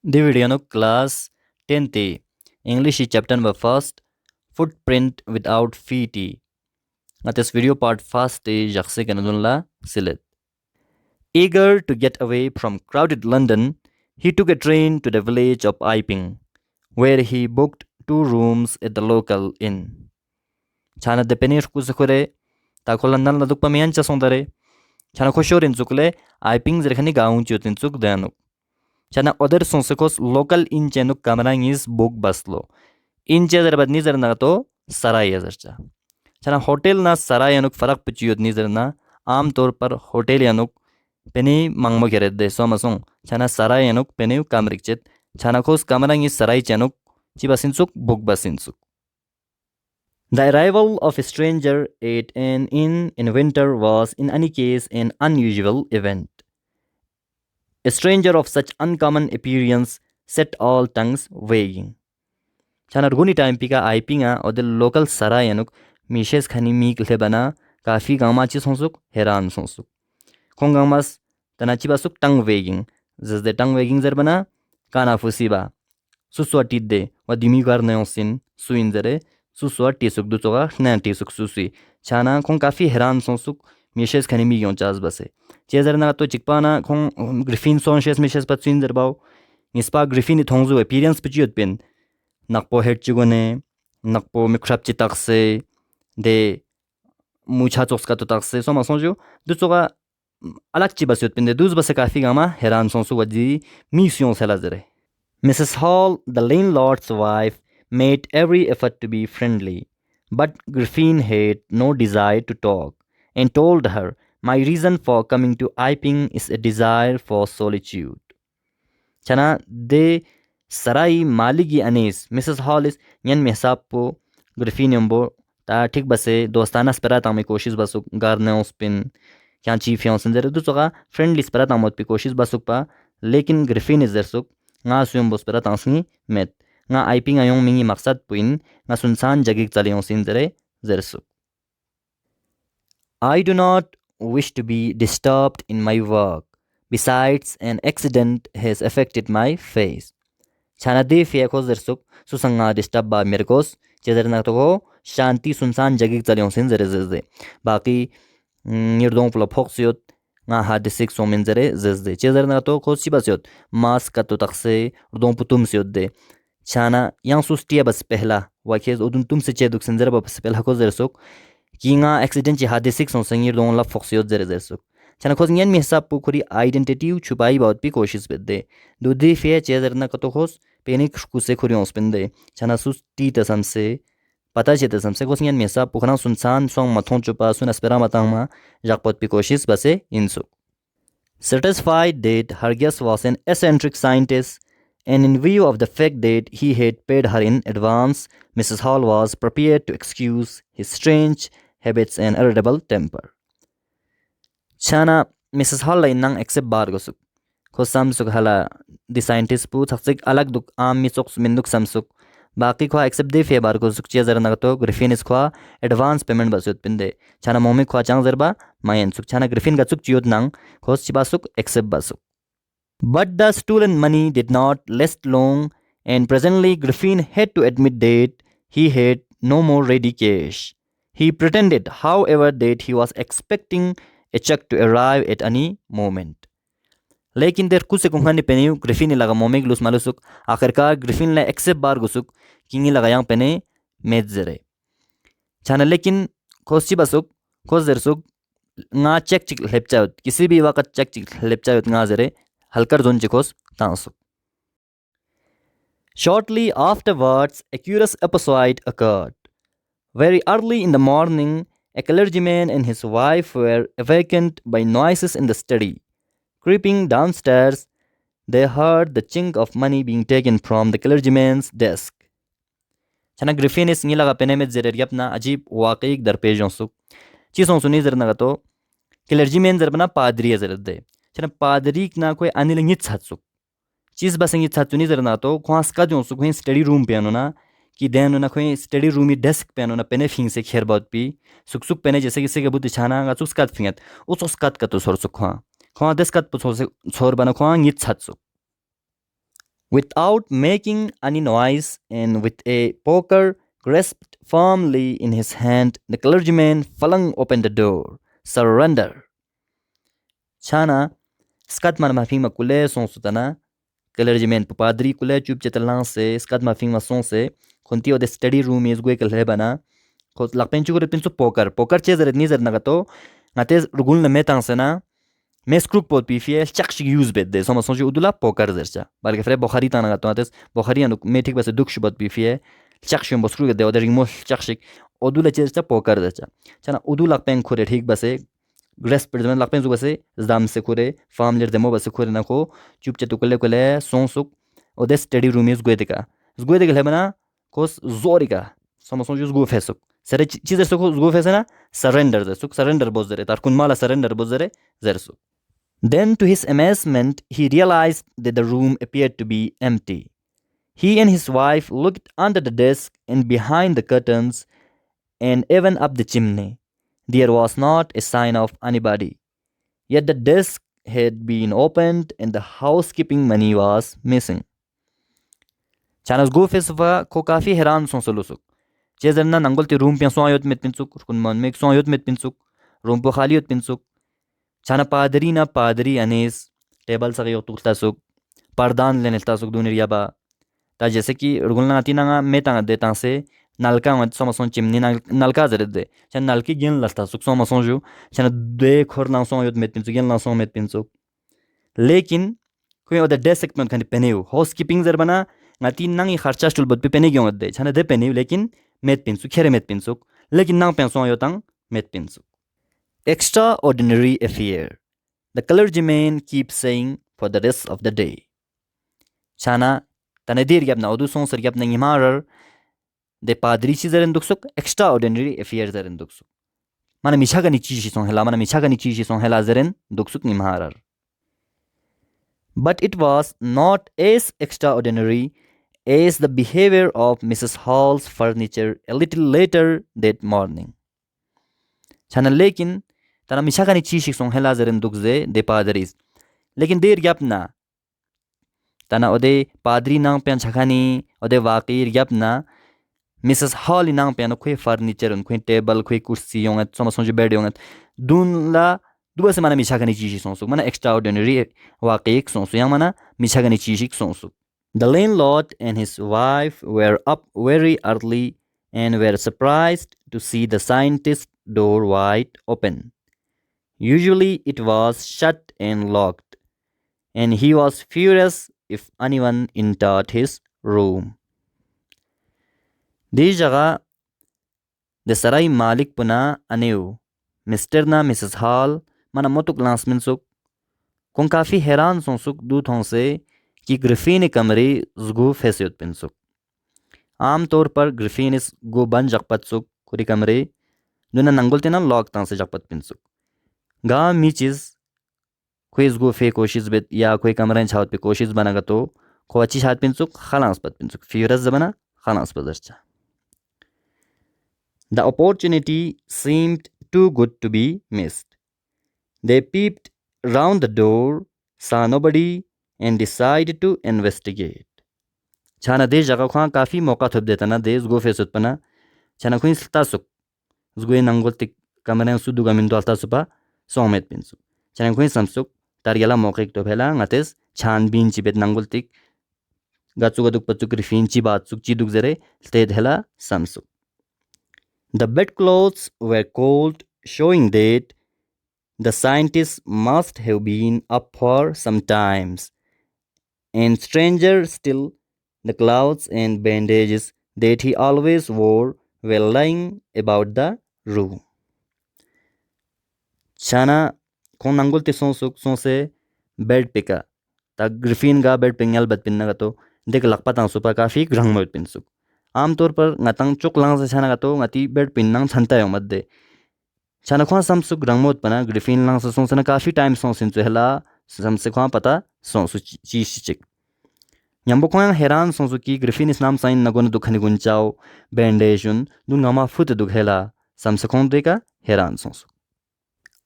The video no class 10th English chapter number first footprint without feet. This video part first jaxse kanadunla silet. Eager to get away from crowded London, he took a train to the village of Iping, where he booked 2 rooms at the local inn. Chana de penir kusukure, takolandan laduk pamian chasondare. Chana khoshorin zukle Iping zerkhani gaun chutin zuk danuk. Chana other sonsekos local in chenuk kamarang is book baslo. In chezer bad nizar na to sarai yazarcha. Chana hotel na sarai anuk farak puchiyot nizar na आम तौर पर hotel यानुक पेनी मंगमो केरे दे सोमसों छाना sarai anuk पेनी कामरिकचेत छाना खोस कामरंग is sarai chanuk चिबासिनसुक book basinsuk. The arrival of a stranger at an inn in winter was in any case an unusual event. A stranger of such uncommon appearance set all tongues wagging. Chana rguni time pika Ipinga or the local sarai anuk mishes khani meek lebana kafi gamachi sonsuk heran sonsuk. Kongamas tanachibasuk tongue wagging. Zes the tongue wagging zerbana kana fusiba. Suswa tidde wadimi garneosin suinzere suswa tisuk dutoga nan tisuk susi. Chana kong kafi heran sonsuk mishes khani meek yon chas base. Chezerna to chikpana kong griffin sonshes mishes patsuin zerbao. Nispa griffin thongzu appearance pichiot pin. Nakpo head chigone, nakpo mikrap chitakse, de mucha tokska to takse, so masonjo, dusoga alak chibasiot pin de duz basakafi gama heran sonsu wadi mission selazere. Mrs. Hall, the landlord's wife, made every effort to be friendly, but Griffin had no desire to talk and told her, "My reason for coming to Iping is a desire for solitude." Chana de sarai maligi anis Mrs. Hollis nyan mesapo Griffiniumbo ta ठीक बसे दोस्ताना स्परा तामे कोशिश बसुक गारने उस्पिन क्या chief यहाँ संजर दूसरा friendly स्परा तामोत पे कोशिश बसुक पा लेकिन ग्रिफिन इज दरसुक nga suyom bos pera tangsni met nga Iping ayong mingi maksad puin nga sunsan jagik chaliong sinjere zersuk. I do not wish to be disturbed in my work. Besides, an accident has affected my face. Chana de fia ko zersuk susanga disturb ba merkos chezerna to shanti sunsan jagik chaliong sin zere zeze baki nirdong pula phoksiot nga hadisik somin zere zeze chezerna to khosi basyot mas ka to takse urdong putum syot de chana yang sustia bas pehla wakhez odun tum se cheduk sin zere bas pehla ko zersuk kinga accident chi hadisik son sangir dong la phoksiot zere zersuk chana khos nyan mi hisab pu khuri identity chupai baut pi koshis bedde dudi fe chezerna ka to khos panic कुसे खुरियों स्पिंदे चना सुस T तसम से पता चेते समसे कोसियन मेसा पुखना सुनसान song मथों चुपा सुन अस्पेरा मतंगमा जाकपत P कोशिश बसे इंसु. Satisfied that her guest was an eccentric scientist and in view of the fact that he had paid her in advance, Mrs. Hall was prepared to excuse his strange habits and irritable temper. Chana Mrs. Hall la inang accept bar gosuk. Ko samsuk hala the scientist pu thaksik alag duk am mi sok minduk samsuk baki khwa accept de fe bar ko suk che zar na to griffin is khwa advance payment basut pinde chana momi khwa chang zarba mayen suk chana griffin ga suk chiot nang khos chi basuk accept basuk. But the stolen money did not last long and presently Griffin had to admit that he had no more ready cash. He pretended however that he was expecting a check to arrive at any moment. लेकिन देर कुछ कुंगनी पेनियो Griffin लगा मोमेग लुस मालुसुक आखिरकार Griffin ले accept बार गुसुक किंगी लगा yang पेने मेज जरे छाना लेकिन खोसी बसुक खोज दरसुक nga चेक चिक लेपचाउत किसी भी वक्त चेक चिक लेपचाउत nga जरे हलकर zone चिकोस तांसुक. Shortly afterwards, a curious episode occurred. Very early in the morning, a clergyman and his wife were awakened by noises in the study. Creeping downstairs, they heard the chink of money being taken from the clergyman's desk. Chana Griffin is ngila ga penemet zerer yapna ajib waqiq darpej jonsuk. Chison suni zerna gato clergyman zerbana padri zerde. Chana padri na koi anil ngit satsuk. Chis basang ngit satsuni zerna to khwas ka jonsuk hin study room pe anona कि then ना कोई study room में desk पे ना पेने फिंग से खेर बात P सुक सुक पेने जैसे किसी के बुद्धि छाना गा सुक स्कात फिंगत उस स्कात का तो सोर सुक खा खा डेस्क का तो सोर बना खा ngit सात सुक. Without making any noise and with a poker grasped firmly in his hand, the clergyman flung open the door. Surrender. Chana, skat man mafing makule son sutana, clergyman padri kule chup chetelang se, skat mafing mason se, kontio the study room is gue kelebana, kos lakpen chukur pinsu poker. Poker chezer nizer nagato, ngates rugul na metang sena, mes kruk pot pifie chakshi use bed de soma sonji udula poker zercha balke fre bokhari ta naga toates bokhari anu metik bas duk shubot pifie chakshi bosru de oder mo chakshi udula zercha poker zercha chana udula pen khore thik base ग्रेस पेडमेन lakpen zu base zdam se khore famler demo base khore na ko chup chetukule kule sonsuk ode study room is goedeka zgoedeka lebana kos zorika soma sonji zgo fesuk sere chizer suk zgo fesena surrender de suk surrender bozdere tar kun mala surrender bozdere zersu. Then, to his amazement, he realized that the room appeared to be empty. He and his wife looked under the desk and behind the curtains and even up the chimney. There was not a sign of anybody. Yet the desk had been opened and the housekeeping money was missing. Chanas go fesva ko kafi heran son solusuk. Chezerna nangolti room pian soayot met pinsuk, kun man mek soayot met pinsuk, room po khaliot pinsuk. Chana padri na padri anis table सगे तुलता सुक परदान लेने ता सुक दुनिया बा ता जैसे कि रुगुलना आती ना मैं ता देता से नलका मत समसों चिमनी नलका जरे दे चन नलकी गेन लस्ता सुक समसों जो चन दे खोर ना सो योद में पिंसु गेन ना सो में पिंसु लेकिन कोई ओदे डेस्क में खनि पेनेउ हाउसकीपिंग जर बना ngati nang I kharcha stul bot pe pene gyong de chana de pene lekin met pinsu khere met pinsu lekin nang penso yotang met pinsu. Extraordinary affair. The clergyman keeps saying for the rest of the day. Chana tanadir yapna odu son ser yapna ngimarar de padri chi zaren duksuk extraordinary affair zaren duksuk. Mana michaga ni chi son hela mana michaga ni chi son hela zaren duksuk ngimarar. But it was not as extraordinary as the behavior of Mrs. Hall's furniture a little later that morning. Chana lekin tana michaga ni chi son hela zaren dukze de padris. लेकिन देर yapna tana ode padri nang pian chakani ode waqir yapna Mrs. Hall nang pian khoi furniture un khoi table khoi kursi yongat soma sonje bed yongat dun la duba se mana michakani chishi sonsu mana extraordinary waqik sonsu yang mana michakani chishi sonsu. The landlord and his wife were up very early and were surprised to see the scientist's door wide open. Usually it was shut and locked, and he was furious if anyone entered his room. This jagah the sarai malik puna aneu Mr. na Mrs. Hall mana motuk lansmin suk kon kafi हैरान sonsuk du thon se कि Griffin कमरे zgu फेसियत पिnsuk. आम तौर पर Griffin इस गो बन जगपत सुक कुरी कमरे दुना नंगुलते ना लॉक तां से जगपत पिnsuk. गा मीचिस कोई गो फे कोशिश बेत या कोई कमरा छावत पे कोशिश बनागा तो को अच्छी छात पिंसुक खलास पत पिंसुक फिरस जबना खलास पदरचा. The opportunity seemed too good to be missed. They peeped round the door, saw nobody, and decided to investigate. छाना देश जगह खां काफी मौका थप देता ना देश गो फेसुत पना छाना खुइन सता सुक उसगो नंगोल तिक कमरे सुदु गमिन दोलता सुपा सोमेत पिंसुक छाना खुइन समसुक Tariala mokik to phela ngates chan bin chibet nangultik gatsuk patsuk rifin chi batsuk chiduk zere sted hela samsuk. The bedclothes were cold, showing that the scientists must have been up for some times. And stranger still, the clothes and bandages that he always wore were lying about the room. Chana kon nangul te son se bed pika ta griffin ga bed pingal bat pinna ga to dek lakpa tang supa kafi grang mot pinsuk आम तौर पर ngатang chok lang sa chana ga to ngati bed pin nang chanta yo madde chana khwa samsuk grangmot pana griffin lang sa song sana kafi time song sin chu hela samse khwa pata song su chi chik nyambo khwa heran song su ki griffin is nam sain nagon dukhani gunchao bandage un du ngama fut duk hela samse khon de ka heran song su.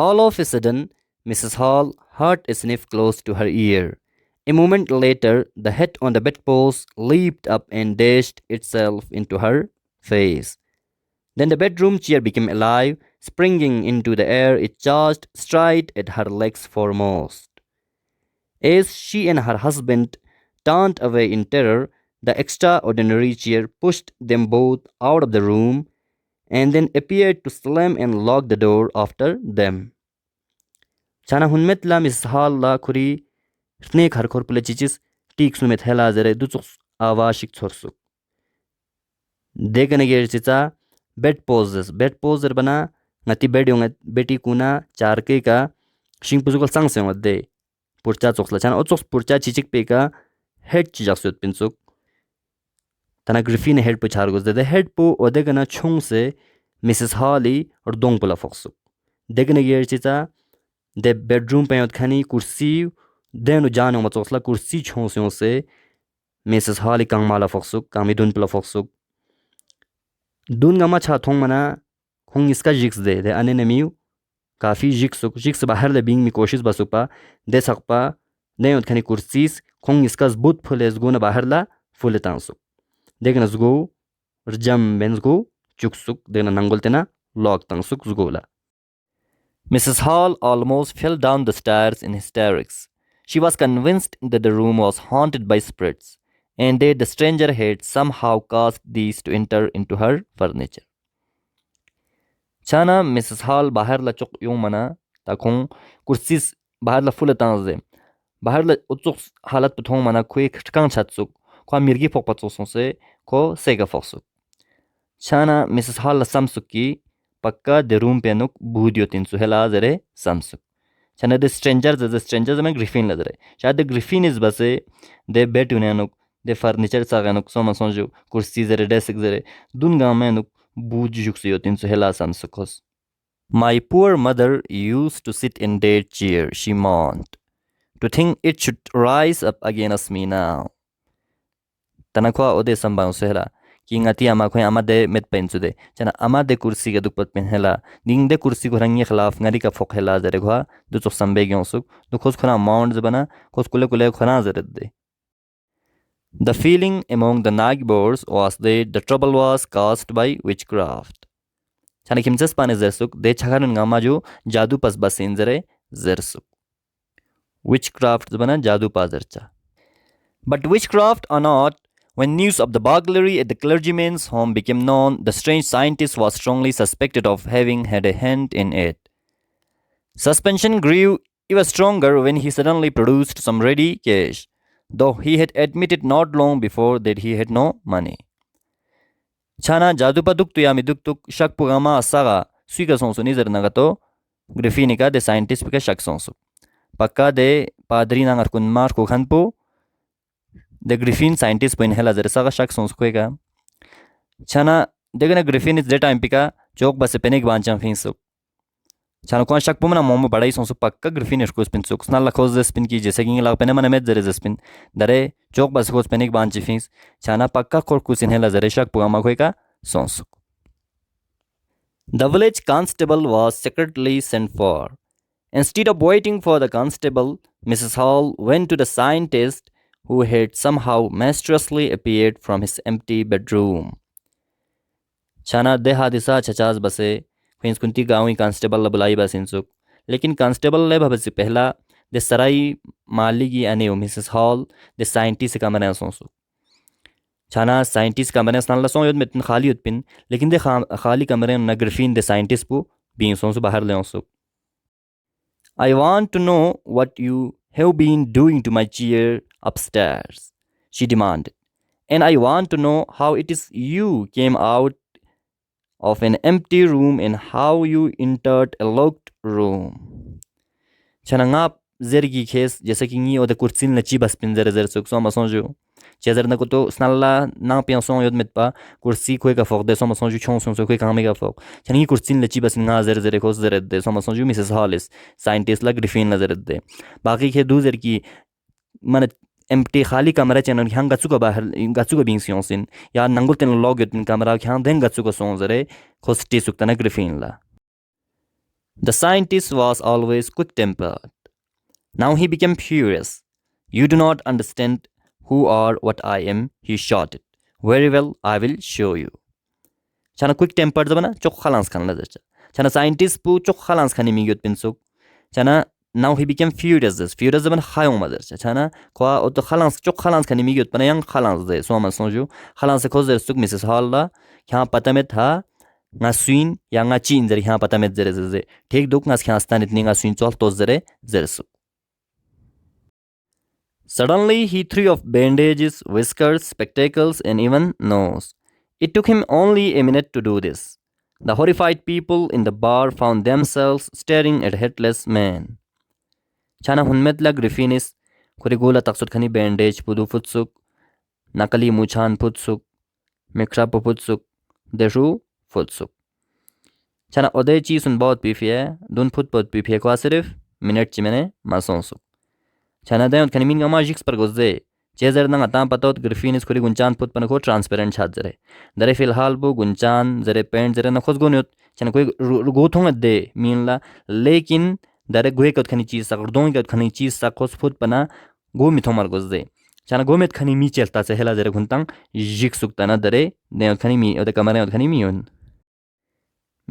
All of a sudden Mrs. Hall heard a sniff close to her ear, A moment later, the head on the bedpost leaped up and dashed itself into her face. Then the bedroom chair became alive. Springing into the air, it charged straight at her legs foremost. As she and her husband turned away in terror, the extraordinary chair pushed them both out of the room and then appeared to slam and lock the door after them. Chana hunmet la mishal la kuri snake har korpule chichis tik sumet hela zere dutsuk avashik çorsuk. Dekane gerchicha bed poser bana ngati bed yong beti kuna charke ka shing puzukal sang seng de purcha choksla chana ochoks purcha chichik pe ka head chijaksut pinsuk tana griffin head pu chargos de head pu odegana chung se Mrs. Hawley or dong pula foksuk dekane gerchicha the bedroom payot khani kursi denu jano machoksla kursi chong se Mrs. Hawley kang mala foksuk kang midun pula foksuk dun gama cha thong mana khong iska jiks de ane nemiu काफी जिक्स बाहर ले Bing में कोशिश बसुपा दे सकपा ने उतखनी कुर्सीस खोंग इसका बुत fullest गो न बाहर ला फुले तांसु देखना जुगो रजम बेंस गो चुकसुक देखना नंगोलतेना lock तांसुक जुगोला. Mrs. Hall almost fell down the stairs in hysterics. She was convinced that the room was haunted by spirits and that the stranger had somehow caused these to enter into her furniture. Chana Mrs. Hall bahar la chok yung mana ta khong kursis bahar la fula tangze bahar la utsuk halat puthong mana khoi kang chatsuk kwa mirgi phok patso sonse ko sega foksuk. Chana Mrs. Hall la samsuki pakka de room pe nuk budio tinsu hela zere samsuk. Chana the strangers में griffin लग रहे शायद the griffin is बसे de bed उन्हें de furniture saga नुक सोमा सोंजो कुर्सी जरे desk जरे दुन गांव में नुक My poor mother used to sit in that chair, she moaned. To think it should rise up against me now. Tanakwa ode sambang sehla. Ki ngati ama khoi ama de met pen sude. Chana ama de kursi ga dukpat pen hela. Ding de kursi ko rangi khilaf ngari ka fok hela zare khwa. Du chok sambe gyong suk. Du khos khona mound zbana. Khos kule khona zaret de. The feeling among the Nagbors was that the trouble was caused by witchcraft. Chana kimses pane zersuk de chaganun ngamaju jadu pas basin zere zersuk. Witchcraft zbana jadu pa zercha. But witchcraft or not, when news of the burglary at the clergyman's home became known, the strange scientist was strongly suspected of having had a hand in it. Suspicion grew even stronger when he suddenly produced some ready cash, though he had admitted not long before that he had no money. Chana jadupa duktu yami duktuk shak pugama asaga suiga sonsu nizar nagato griffinica de scientist pika shak sonsu. Pakka de padri nangar kunmar ko khanpo the griffin scientist point hela zare saga shak sonsu kwega. Chana degana griffin is that time pika chok base penik banchan finsu. Chana kwan shak pumana momo badai sonsu pakka griffin is ko spin suk snalla khos de spin ki jese king lag pene mana met zare spin dare chok bas khos penik banchi fins chana pakka kor kusin hela zare shak pugama kwega sonsu. The village constable was secretly sent for. Instead of waiting for the constable, Mrs. Hall went to the scientist who had somehow mysteriously appeared from his empty bedroom. Chana de hadisa chachas base Queens kunti gawi constable la bulai basinsuk. Lekin constable le bhabasi pehla de sarai maligi ane Mrs. Hall de scientist kamane sonsu. Chana scientist kamane snalla son yod metin khali utpin lekin de khali kamare na griffin de scientist pu being sonsu bahar le onsu. I want to know what you have been doing to my chair upstairs, she demanded. And I want to know how it is you came out of an empty room and how you entered a locked room. Chanangap zergi kes jesa ki ngi ode kursin la chi bas pin zer zer suk so ma sonju. Chezer na kuto snalla nang pian son yod met pa kursi kwe ka fok de so ma sonju chong son so kwe kang me ka fok. Changi kursin la chi bas nga zer zer ko zer de so ma sonju Mrs. Hollis scientist la griffin la zer de. Baki ke du zer ki man empty khali kamera channel hyang gatsuka bahar gatsuka being sionsin ya nangulten log yotin camera hyang den gatsuka sonzare khosti suktana griffin la. The scientist was always quick tempered. Now he became furious. You do not understand who or what I am, he shouted. Very well, I will show you. Chana quick tempered zabana chok khalans khan lazarcha. Chana scientist pu chok khalans khani mi yot pinsuk. Chana now he became furious. Furious zabana khayong mazarcha. Chana kwa oto khalans chok khalans khani mi yot pana yang khalans de so ma sonju khalans se khozer suk Mrs. Hall la kya pata me tha nga swin ya nga chin zari kya pata me zere zere thik duk ngas kya stan itni nga swin chol to zere zere suk. Suddenly he threw off bandages, whiskers, spectacles, and even nose. It took him only a minute to do this. The horrified people in the bar found themselves staring at a headless man. Chana hunmetla Griffinis, kurigula taksut khani bandage pudu futsuk, nakali muchan putsuk, mikra putsuk, deshu futsuk. Chana ode chi sun baut pifie, dun put baut pifie kwa sirif, minute chimene masonsuk. Chana dayot khani min gama jiks par gozde. Chezer nang atam patot Griffinis kuri gunchan put panako transparent chat zare. Dare filhal bu gunchan zare paint zare na khos gonyot. Chana koi gothong de min la lekin dare goe kot khani cheez sak dong kot khani cheez sak khos put pana go mithomar gozde. Chana gomet khani mi chelta se hela zare guntang jik sukta na dare dayot khani mi ode kamare ode khani mi yon.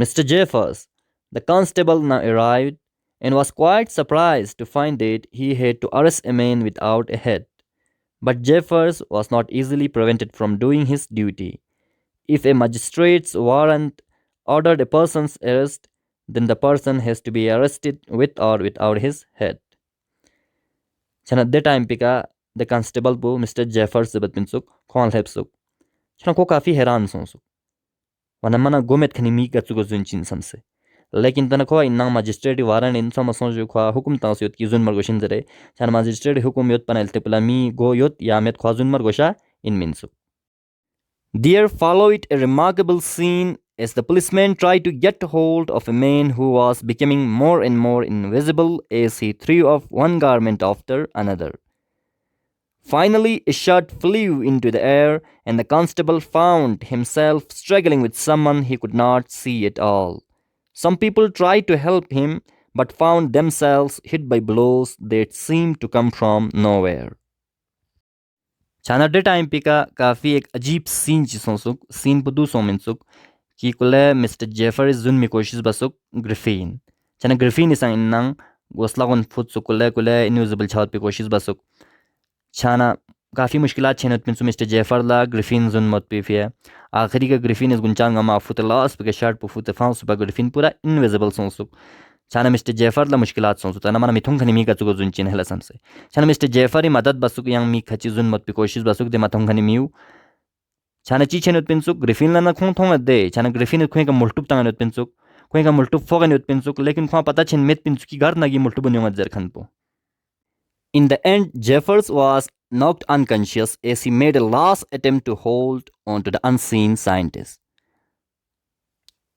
Mr. Jeffers, the constable now arrived and was quite surprised to find that he had to arrest a man without a head. But Jeffers was not easily prevented from doing his duty. If a magistrate's warrant ordered a person's arrest, then the person has to be arrested with or without his head. Chana at that time pika the constable bu Mr. Jeffers se batpinsuk khon hepsuk. Chana ko kafi heran sonsuk. Wana mana gomet khani mi ka chugo zunchin samse. लेकिन तना खो इन्ना magistrate वारन इन सम असो जो खा हुकुम तास योत की जुन मरगोशिन जरे छान मजिस्ट्रेट हुकुम योत पनलते पलामी गो योत यामेत खा जुन मरगोशा इन मिनसु. There followed a remarkable scene as the policeman tried to get hold of a man who was becoming more and more invisible as he threw off one garment after another. Finally, a shot flew into the air and the constable found himself struggling with someone he could not see at all. Some people tried to help him but found themselves hit by blows that seemed to come from nowhere. Chana de time pika kafi ek ajib scene chi sonsuk scene pudu sominsuk ki kule Mr. Jeffers zun mi koshis basuk Griffin. Chana Griffin isang innang goslagon futsuk kule invisible chawt pe koshis basuk. Chana काफ़ी मुश्किलात छेनत पिंसु mister जेफर ला Griffin जुन मत पे फिया आखिरी का Griffin इस गुंचांग मा फुत लास पे shirt पे फुत फांस पे ग्रिफिन पूरा इनविजिबल सोंसुक छाना मिस्टर जेफर ला मुश्किलात सोंसु तना माना मिथुंग खनि मी का चुगो जुन चिन हला समसे छाना मिस्टर जेफर इ मदद बसुक यांग मी खची जुन मत पे कोशिश बसुक दे मथुंग खनि मिउ छाना ची छेनत पिंसु ग्रिफिन ला ना खों थोंग दे छाना ग्रिफिन खों का मुल्टुप तांगनत पिंसु खों का मुल्टुप फोगनत पिंसु लेकिन खों पता छेन मेत पिंसु की घर नगी मुल्टुप बन्यो मत जर खनपो. In the end, Jeffers was knocked unconscious as he made a last attempt to hold on to the unseen scientist.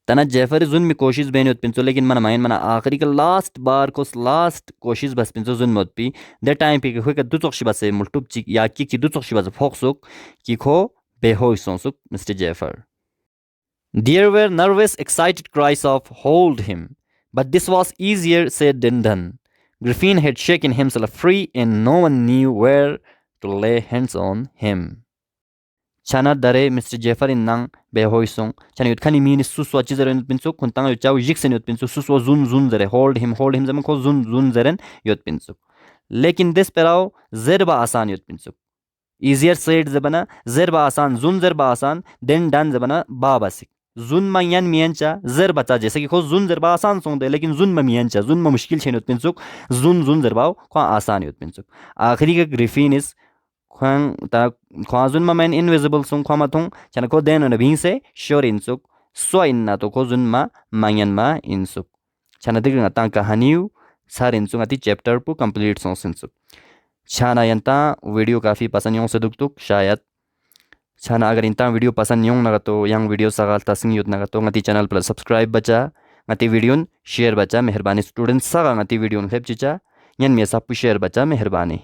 तना जेफर जुन में कोशिश बेन उत पिंसो लेकिन मना माइन मना आखिरी का लास्ट बार को लास्ट कोशिश बस पिंसो जुन मत पी द टाइम पे को दु चोक्षी बस मुल्टुप ची या की दु चोक्षी बस फोक्सुक की खो बेहोश सोंसुक mister जेफर. There were nervous excited cries of hold him, but this was easier said than done. Griffin had shaken himself free and no one knew where to lay hands on him. Chana dare Mr. Jeffers in nang behoisong chana yut khani min suswa chizaren pinsuk kuntang yut chaw jiksen yut pinsuk suswa zun zare hold him zaman ko zun zaren yut pinsuk lekin des perao zerba asan yut pinsuk easier said zabana zerba asan zun zerba asan then done zabana babasik जुन मा यान मियंचा जर बचा जैसे कि खो जुन जरबा आसान song दे लेकिन जुन मा मियंचा जुन मा मुश्किल छेन पिंसुक जुन जरबाव खो आसान योत पिंसुक आखिरी का ग्रिफिन इस खोंग ता खो जुन मा मैन इनविजिबल सोंग खो माथों चना को देन न बिंग से श्योर इनसुक सो इनना तो खो जुन मा मांगन मा इनसुक चना दिग ता कहानियु सार इनसुक अति चैप्टर पु कंप्लीट सोंग इनसुक छाना यंता वीडियो काफी पसंद यों से दुक शायद छाना अगर इंता वीडियो पसंद यों नगा तो yang वीडियो सगाल तसिंग युत नगा तो ngati चैनल पर सब्सक्राइब बचा ngati वीडियो शेयर बचा मेहरबानी स्टूडेंट सगा ngati वीडियो हेप चिचा यन में सब शेयर बचा मेहरबानी.